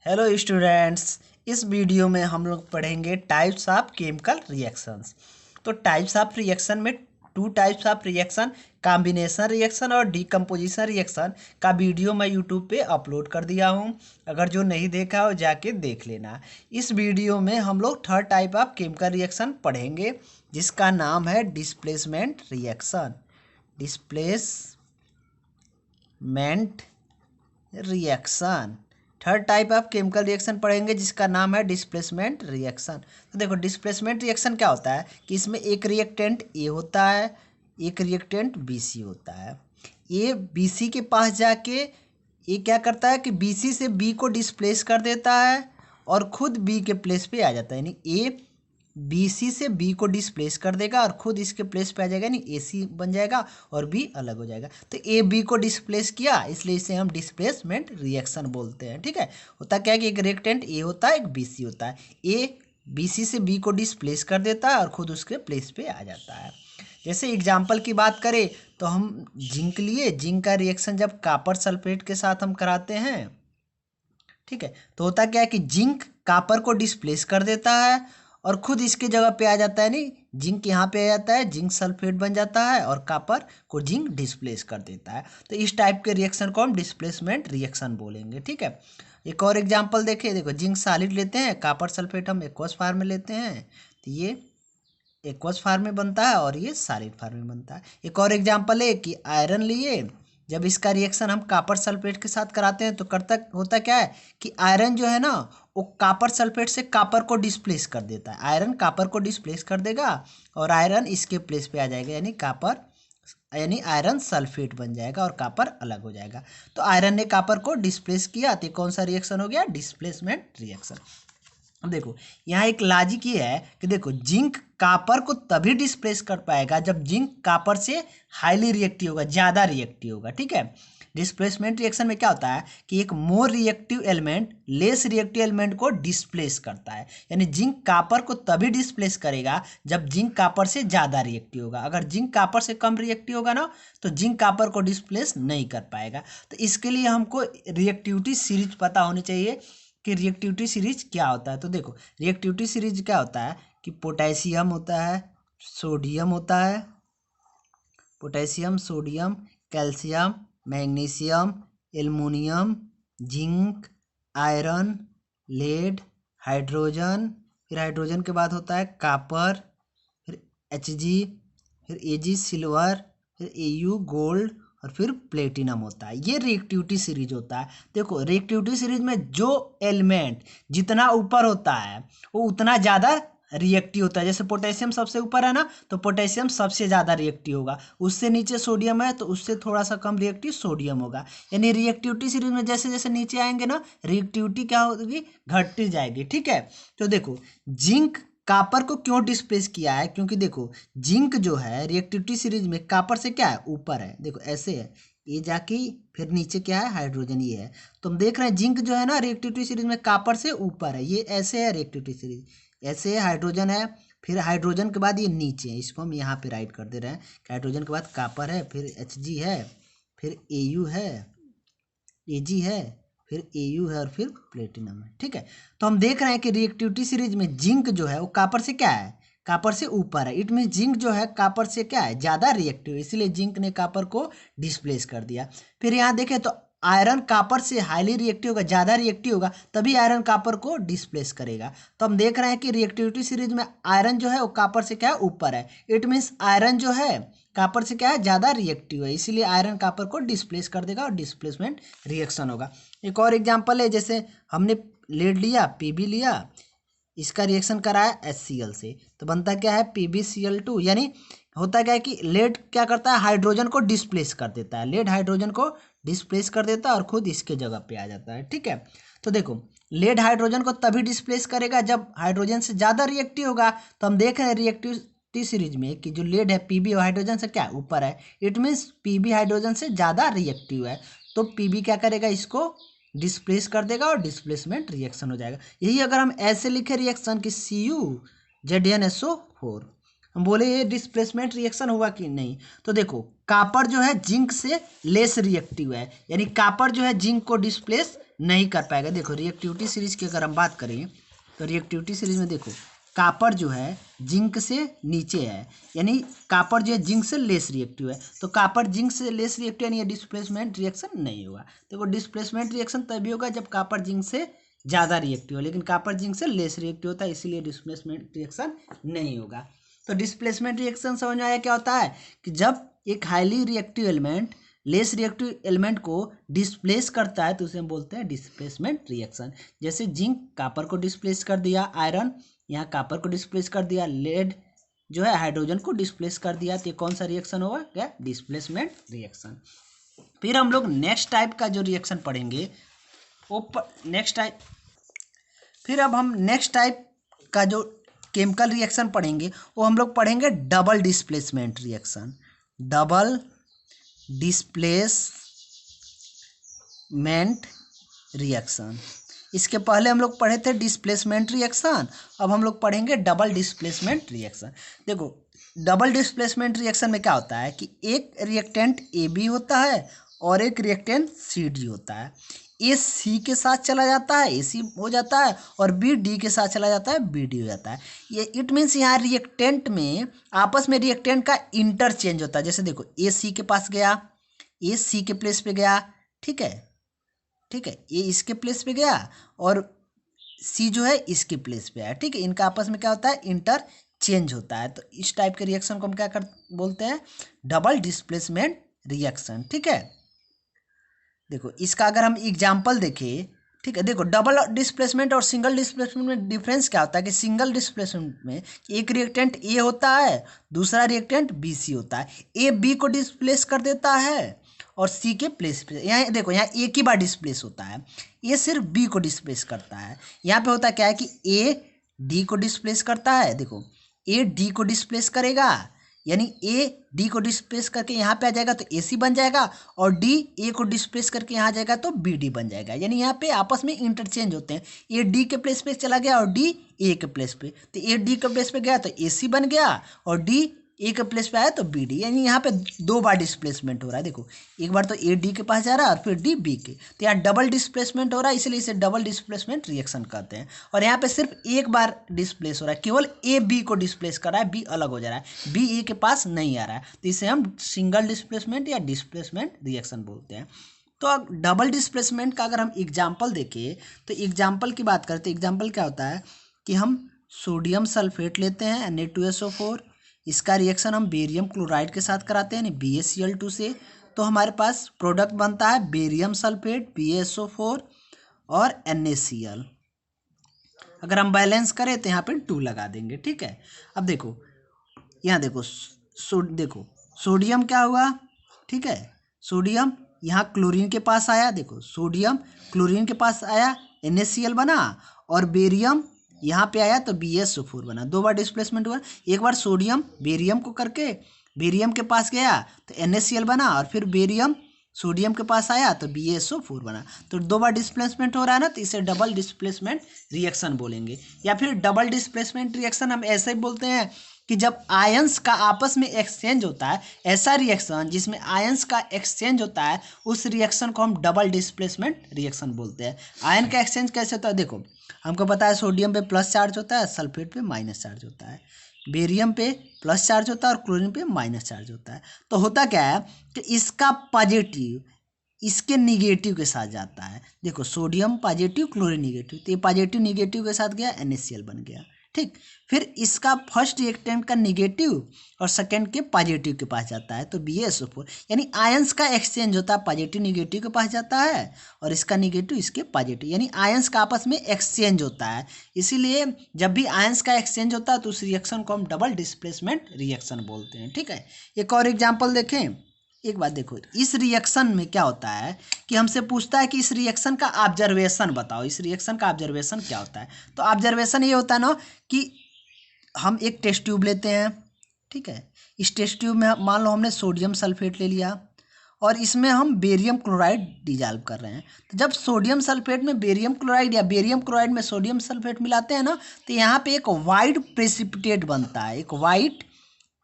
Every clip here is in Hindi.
हेलो स्टूडेंट्स, इस वीडियो में हम लोग पढ़ेंगे टाइप्स ऑफ केमिकल रिएक्शंस। तो टाइप्स ऑफ रिएक्शन में two types of reaction, combination reaction और डीकम्पोजिशन रिएक्शन का वीडियो मैं यूट्यूब पे अपलोड कर दिया हूँ। अगर जो नहीं देखा हो जाके देख लेना। इस वीडियो में हम लोग third type of chemical reaction पढ़ेंगे जिसका नाम है displacement reaction. Displacement reaction third type of chemical reaction पढ़ेंगे जिसका नाम है डिस्प्लेसमेंट रिएक्शन। तो देखो डिस्प्लेसमेंट रिएक्शन क्या होता है कि इसमें एक रिएक्टेंट ए होता है, एक रिएक्टेंट बी सी होता है। ए बी सी के पास जाके ये क्या करता है कि बी सी से बी को डिस्प्लेस कर देता है और खुद बी के प्लेस पे आ जाता है। यानी ए बी सी से बी को डिस्प्लेस कर देगा और खुद इसके प्लेस पे आ जाएगा, यानी ए सी बन जाएगा और बी अलग हो जाएगा। तो ए बी को डिस्प्लेस किया, इसलिए इसे हम डिस्प्लेसमेंट रिएक्शन बोलते हैं। ठीक है, होता क्या है कि एक रिएक्टेंट ए होता है, एक बी सी होता है। ए बी सी से बी को डिस्प्लेस कर देता है और खुद उसके प्लेस पे आ जाता है। जैसे एग्जाम्पल की बात करें तो हम जिंक लिए, जिंक का रिएक्शन जब कॉपर सल्फेट के साथ हम कराते हैं, ठीक है, तो होता क्या है कि जिंक कॉपर को डिस्प्लेस कर देता है और खुद इसके जगह पे आ जाता है। नहीं, जिंक यहाँ पे आ जाता है, जिंक सल्फेट बन जाता है और कॉपर को जिंक डिस्प्लेस कर देता है। तो इस टाइप के रिएक्शन को हम डिस्प्लेसमेंट रिएक्शन बोलेंगे। ठीक है, एक और एग्जांपल देखिए। देखो जिंक सॉलिड लेते हैं, कॉपर सल्फेट हम एक्वस फार्म में लेते हैं, तो ये एक्वस फार्म में बनता है और ये सॉलिड फार्म में बनता है। एक और एग्जांपल है कि आयरन लिए, जब इसका रिएक्शन हम कॉपर सल्फेट के साथ कराते हैं तो करता होता क्या है कि आयरन जो है ना वो कॉपर सल्फेट से कॉपर को डिस्प्लेस कर देता है। आयरन कॉपर को डिस्प्लेस कर देगा और आयरन इसके प्लेस पे आ जाएगा, यानी कॉपर यानी आयरन सल्फेट बन जाएगा और कॉपर अलग हो जाएगा। तो आयरन ने कॉपर को डिस्प्लेस किया तो कौन सा रिएक्शन हो गया? Displacement reaction. अब देखो यहाँ एक लॉजिक ये है कि देखो जिंक कॉपर को तभी डिस्प्लेस कर पाएगा जब जिंक कॉपर से हाईली रिएक्टिव होगा, ज़्यादा रिएक्टिव होगा। ठीक है, डिस्प्लेसमेंट रिएक्शन में क्या होता है कि एक more reactive element less reactive element को डिस्प्लेस करता है। यानी जिंक कॉपर को तभी डिस्प्लेस करेगा जब जिंक कॉपर से ज़्यादा रिएक्टिव होगा। अगर जिंक कॉपर से कम रिएक्टिव होगा ना तो जिंक कॉपर को डिस्प्लेस नहीं कर पाएगा। तो इसके लिए हमको रिएक्टिविटी सीरीज पता होनी चाहिए कि रिएक्टिविटी सीरीज क्या होता है। तो देखो रिएक्टिविटी सीरीज क्या होता है कि पोटेशियम होता है, सोडियम होता है, potassium, sodium, calcium, magnesium, aluminium, zinc, iron, lead, hydrogen, फिर हाइड्रोजन के बाद होता है कॉपर, फिर Hg, फिर Ag सिल्वर, फिर Au गोल्ड और फिर प्लेटिनम होता है। ये रिएक्टिविटी सीरीज होता है। देखो रिएक्टिविटी सीरीज में जो एलिमेंट जितना ऊपर होता है वो उतना ज़्यादा रिएक्टिव होता है। जैसे पोटेशियम सबसे ऊपर है ना, तो पोटेशियम सबसे ज़्यादा रिएक्टिव होगा। उससे नीचे सोडियम है तो उससे थोड़ा सा कम रिएक्टिव सोडियम होगा। यानी रिएक्टिविटी सीरीज में जैसे जैसे नीचे आएंगे ना, रिएक्टिविटी क्या होगी? घटती जाएगी। ठीक है, तो देखो जिंक कॉपर को क्यों डिस्प्लेस किया है? क्योंकि देखो जिंक जो है रिएक्टिविटी सीरीज में कॉपर से क्या है? ऊपर है। देखो ऐसे है, ये जाके फिर नीचे क्या है? हाइड्रोजन ये है। तो हम देख रहे हैं जिंक जो है ना रिएक्टिविटी सीरीज में कॉपर से ऊपर है, ये ऐसे है रिएक्टिविटी सीरीज, ऐसे हाइड्रोजन है, फिर हाइड्रोजन के बाद ये नीचे है। इसको हम यहाँ पे राइट कर दे रहे हैं कि हाइड्रोजन के बाद कॉपर है, फिर Hg है, फिर Au है, Ag है, फिर Au है और फिर प्लेटिनम है। ठीक है, तो हम देख रहे हैं कि रिएक्टिविटी सीरीज में जिंक जो है वो कॉपर से क्या है? कॉपर से ऊपर है। इट मीन जिंक जो है कॉपर से क्या है? ज़्यादा रिएक्टिव, इसलिए जिंक ने कॉपर को डिस्प्लेस कर दिया। फिर यहाँ देखें तो आयरन कॉपर से हाईली रिएक्टिव होगा, ज़्यादा रिएक्टिव होगा, तभी आयरन कॉपर को डिस्प्लेस करेगा। तो हम देख रहे हैं कि रिएक्टिविटी सीरीज में आयरन जो है वो कॉपर से क्या है? ऊपर है। इट मीन्स आयरन जो है कॉपर से क्या है? ज़्यादा रिएक्टिव है, इसीलिए आयरन कॉपर को डिस्प्लेस कर देगा और डिस्प्लेसमेंट रिएक्शन होगा। एक और एग्जांपल है, जैसे हमने लेड लिया, पीबी लिया, इसका रिएक्शन कराया HCl से, तो बनता क्या है? PbCl2। यानी होता क्या है कि लेड क्या करता है? हाइड्रोजन को डिस्प्लेस कर देता है। लेड हाइड्रोजन को डिस्प्लेस कर देता है और खुद इसके जगह पे आ जाता है। ठीक है, तो देखो लेड हाइड्रोजन को तभी डिस्प्लेस करेगा जब हाइड्रोजन से ज़्यादा रिएक्टिव होगा। तो हम देख रहे हैं रिएक्टिविटी सीरीज में कि जो लेड है पीबी हाइड्रोजन से क्या ऊपर है। इट मीन्स पीबी हाइड्रोजन से ज़्यादा रिएक्टिव है, तो पीबी क्या करेगा? इसको डिस्प्लेस कर देगा और डिस्प्लेसमेंट रिएक्शन हो जाएगा। यही अगर हम ऐसे लिखे रिएक्शन कि CuZnSO4, हम बोले ये डिस्प्लेसमेंट रिएक्शन हुआ कि नहीं? तो देखो कॉपर जो है जिंक से लेस रिएक्टिव है, यानी कॉपर जो है जिंक को डिस्प्लेस नहीं कर पाएगा। देखो रिएक्टिविटी सीरीज की अगर हम बात करें तो रिएक्टिविटी सीरीज में देखो कॉपर जो है जिंक से नीचे है, यानी कॉपर जो है जिंक से लेस रिएक्टिव है, तो कॉपर जिंक से लेस रिएक्टिव यानी ये डिस्प्लेसमेंट रिएक्शन नहीं होगा। देखो डिस्प्लेसमेंट रिएक्शन तभी होगा जब कॉपर जिंक से ज़्यादा रिएक्टिव है, लेकिन कॉपर जिंक से लेस रिएक्टिव होता है, इसीलिए डिस्प्लेसमेंट रिएक्शन नहीं होगा। तो डिस्प्लेसमेंट रिएक्शन समझ में आया क्या होता है कि जब एक highly reactive element less reactive element को डिस्प्लेस करता है तो उसे हम बोलते हैं डिस्प्लेसमेंट रिएक्शन। जैसे जिंक कॉपर को डिस्प्लेस कर दिया, आयरन यहाँ कॉपर को डिस्प्लेस कर दिया, लेड जो है हाइड्रोजन को डिस्प्लेस कर दिया, तो ये कौन सा रिएक्शन होगा, क्या, डिस्प्लेसमेंट रिएक्शन। फिर हम लोग नेक्स्ट टाइप का जो रिएक्शन पढ़ेंगे वो नेक्स्ट टाइप फिर अब हम नेक्स्ट टाइप का जो केमिकल रिएक्शन पढ़ेंगे वो हम लोग पढ़ेंगे double displacement reaction. Double displacement reaction, इसके पहले हम लोग पढ़े थे डिस्प्लेसमेंट रिएक्शन, अब हम लोग पढ़ेंगे डबल डिस्प्लेसमेंट रिएक्शन। देखो डबल डिस्प्लेसमेंट रिएक्शन में क्या होता है कि एक रिएक्टेंट ए बी होता है और एक रिएक्टेंट सी डी होता है। ए सी के साथ चला जाता है, ए सी हो जाता है, और बी डी के साथ चला जाता है, बी डी हो जाता है। ये इट मीन्स यहाँ रिएक्टेंट में आपस में रिएक्टेंट का इंटरचेंज होता है। जैसे देखो ए सी के पास गया, ए सी के प्लेस पे गया, ठीक है, ठीक है, ये इसके प्लेस पे गया और सी जो है इसके प्लेस पे है, ठीक है, इनका आपस में क्या होता है, इंटर चेंज होता है। तो इस टाइप के रिएक्शन को हम क्या कर बोलते हैं, डबल डिस्प्लेसमेंट रिएक्शन, ठीक है। देखो इसका अगर हम एग्जाम्पल देखें, ठीक है, देखो डबल डिस्प्लेसमेंट और सिंगल डिस्प्लेसमेंट में डिफरेंस क्या होता है कि सिंगल डिस्प्लेसमेंट में एक रिएक्टेंट ए होता है, दूसरा रिएक्टेंट बी सी होता है। ए बी को डिस्प्लेस कर देता है और सी के प्लेस पे, यहाँ देखो यहाँ एक ही बार डिस्प्लेस होता है, ए सिर्फ बी को डिस्प्लेस करता है। यहाँ पे होता क्या है कि ए डी को डिस्प्लेस करता है, देखो ए डी को डिस्प्लेस करेगा, यानी ए डी को डिस्प्लेस करके यहाँ पे आ जाएगा तो ए सी बन जाएगा, और डी ए को डिस्प्लेस करके यहाँ आ जाएगा तो बी डी बन जाएगा। यानी यहाँ पे आपस में इंटरचेंज होते हैं, ए डी के प्लेस पे चला गया और डी ए के प्लेस पे, तो ए डी के प्लेस पे गया तो ए सी बन गया और डी ए के प्लेस पे आया तो बी डी, यानी यहाँ पे दो बार डिस्प्लेसमेंट हो रहा है। देखो एक बार तो ए डी के पास जा रहा है और फिर डी बी के, तो यहाँ डबल डिस्प्लेसमेंट हो रहा है, इसलिए इसे डबल डिस्प्लेसमेंट रिएक्शन कहते हैं। और यहाँ पे सिर्फ एक बार डिस्प्लेस हो रहा है, केवल ए बी को डिस्प्लेस कर रहा है, बी अलग हो जा रहा है, बी ए के पास नहीं आ रहा है, तो इसे हम सिंगल डिस्प्लेसमेंट या डिस्प्लेसमेंट रिएक्शन बोलते हैं। तो डबल डिस्प्लेसमेंट का अगर हम एग्जाम्पल देखें तो एग्जाम्पल की बात करते हैं, एग्जाम्पल क्या होता है कि हम सोडियम सल्फेट लेते हैं Na2SO4, इसका रिएक्शन हम बेरियम क्लोराइड के साथ कराते हैं यानी BaCl2 से, तो हमारे पास प्रोडक्ट बनता है बेरियम सल्फेट BaSO4 और NaCl। अगर हम बैलेंस करें तो यहाँ पे 2 लगा देंगे, ठीक है। अब देखो यहाँ देखो देखो सोडियम क्या हुआ, ठीक है, सोडियम यहाँ क्लोरीन के पास आया, देखो सोडियम क्लोरीन के पास आया NaCl बना, और बेरियम यहाँ पे आया तो BaSO4 बना, दो बार डिस्प्लेसमेंट हुआ। एक बार सोडियम बेरियम को करके बेरियम के पास गया तो NaCl बना, और फिर बेरियम सोडियम के पास आया तो BaSO4 बना, तो दो बार डिस्प्लेसमेंट हो रहा है ना, तो इसे डबल डिस्प्लेसमेंट रिएक्शन बोलेंगे। या फिर डबल डिस्प्लेसमेंट रिएक्शन हम ऐसे ही बोलते हैं कि जब आयंस का आपस में एक्सचेंज होता है, ऐसा रिएक्शन जिसमें आयंस का एक्सचेंज होता है, उस रिएक्शन को हम डबल डिस्प्लेसमेंट रिएक्शन बोलते हैं। आयन का एक्सचेंज कैसे होता है, देखो हमको पता है सोडियम पे प्लस चार्ज होता है, सल्फेट पे माइनस चार्ज होता है, बेरियम पे प्लस चार्ज होता है और क्लोरीन पे माइनस चार्ज होता है। तो होता क्या है कि इसका पॉजिटिव इसके निगेटिव के साथ जाता है, देखो सोडियम पॉजिटिव क्लोरीन निगेटिव, तो ये पॉजिटिव निगेटिव के साथ गया NaCl बन गया, ठीक। फिर इसका फर्स्ट रिएक्टेंट का निगेटिव और सेकंड के पॉजिटिव के पास जाता है तो BaSO4, यानी आयंस का एक्सचेंज होता है, पॉजिटिव निगेटिव के पास जाता है और इसका निगेटिव इसके पॉजिटिव, यानी आयंस का आपस में एक्सचेंज होता है। इसीलिए जब भी आयंस का एक्सचेंज होता है तो उस रिएक्शन को हम डबल डिस्प्लेसमेंट रिएक्शन बोलते हैं, ठीक है। एक और एग्जाम्पल देखें, एक बात देखो, इस रिएक्शन में क्या होता है कि हमसे पूछता है कि इस रिएक्शन का ऑब्जर्वेशन बताओ, इस रिएक्शन का ऑब्जर्वेशन क्या होता है। तो ऑब्जर्वेशन ये होता है ना कि हम एक टेस्ट ट्यूब लेते हैं, ठीक है, इस टेस्ट ट्यूब में मान लो हमने सोडियम सल्फेट ले लिया और इसमें हम बेरियम क्लोराइड डिजॉल्व कर रहे हैं। तो जब सोडियम सल्फेट में बेरियम क्लोराइड या बेरियम क्लोराइड में सोडियम सल्फेट मिलाते हैं ना, तो यहाँ पे एक वाइट प्रेसिपिटेट बनता है, एक वाइट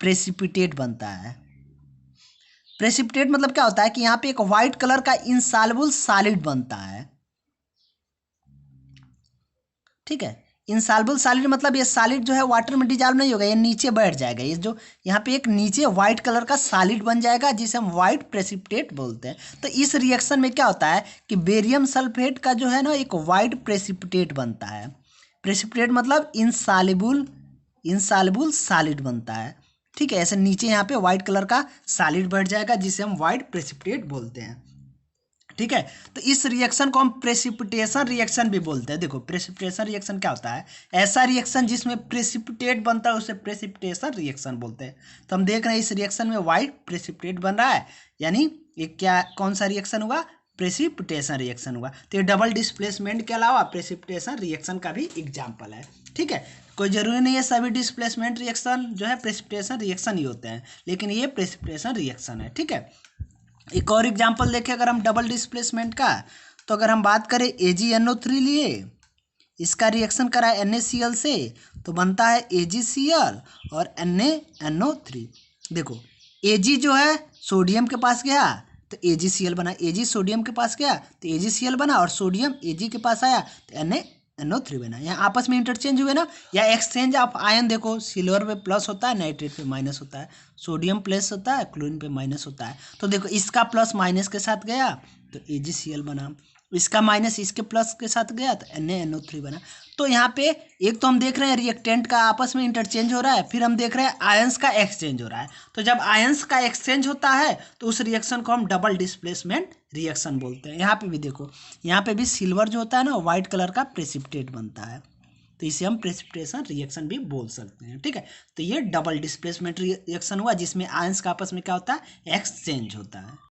प्रेसिपिटेट बनता है। प्रेसिपिटेट मतलब क्या होता है कि यहाँ पे एक वाइट कलर का इनसॉल्युबल सॉलिड बनता है, ठीक है। इनसॉल्युबल सॉलिड मतलब ये सॉलिड जो है वाटर में डिजॉल्व नहीं होगा, ये नीचे बैठ जाएगा। ये जो यहाँ पे एक नीचे वाइट कलर का सॉलिड बन जाएगा जिसे हम वाइट प्रेसिपिटेट बोलते हैं। तो इस रिएक्शन में क्या होता है कि बेरियम सल्फेट का जो है ना एक वाइट प्रेसिपिटेट बनता है। प्रेसिपिटेट मतलब इनसॉल्युबल सॉलिड बनता है। ठीक है, ऐसे नीचे यहाँ पे वाइट कलर का सॉलिड बैठ जाएगा जिसे हम वाइट प्रेसिपिटेट बोलते हैं। ठीक है, तो इस रिएक्शन को हम प्रेसिपिटेशन रिएक्शन भी बोलते हैं। देखो प्रेसिपिटेशन रिएक्शन क्या होता है, ऐसा रिएक्शन जिसमें प्रेसिपिटेट बनता है उसे प्रेसिपिटेशन रिएक्शन बोलते हैं। तो हम देख रहे हैं इस रिएक्शन में वाइट प्रेसिपिटेट बन रहा है, यानी ये क्या कौन सा रिएक्शन हुआ, प्रेसिपिटेशन रिएक्शन हुआ। तो ये डबल डिस्प्लेसमेंट के अलावा प्रेसिपिटेशन रिएक्शन का भी एग्जाम्पल है। ठीक है, कोई जरूरी नहीं है सभी डिस्प्लेसमेंट रिएक्शन जो है प्रेसिपिटेशन रिएक्शन ही होते हैं, लेकिन ये प्रेसिपिटेशन रिएक्शन है। ठीक है, एक और एग्जांपल देखें अगर हम डबल डिस्प्लेसमेंट का, तो अगर हम बात करें AgNO3 लिए, इसका रिएक्शन करा NaCl से तो बनता है AgCl और NaNO3। देखो Ag जो है सोडियम के पास गया तो AgCl बना, Ag सोडियम के पास गया तो AgCl बना, और सोडियम Ag के पास आया तो NaNO3 बना। यहाँ आपस में इंटरचेंज हुए ना, या एक्सचेंज ऑफ आयन। देखो सिल्वर पे प्लस होता है, नाइट्रेट पे माइनस होता है, सोडियम प्लस होता है, क्लोरीन पे माइनस होता है। तो देखो इसका प्लस माइनस के साथ गया तो AgCl बना, इसका माइनस इसके प्लस के साथ गया तो NaNO3 बना। तो यहाँ पे एक तो हम देख रहे हैं रिएक्टेंट का आपस में इंटरचेंज हो रहा है, फिर हम देख रहे हैं आयंस का एक्सचेंज हो रहा है। तो जब आयंस का एक्सचेंज होता है तो उस रिएक्शन को हम डबल डिस्प्लेसमेंट रिएक्शन बोलते हैं। यहाँ पे भी देखो, यहाँ पे भी सिल्वर जो होता है ना वाइट कलर का प्रेसिपिटेट बनता है, तो इसे हम प्रेसिपिटेशन रिएक्शन भी बोल सकते हैं। ठीक है, तो ये डबल डिस्प्लेसमेंट रिएक्शन हुआ जिसमें आयंस का आपस में क्या होता है, एक्सचेंज होता है।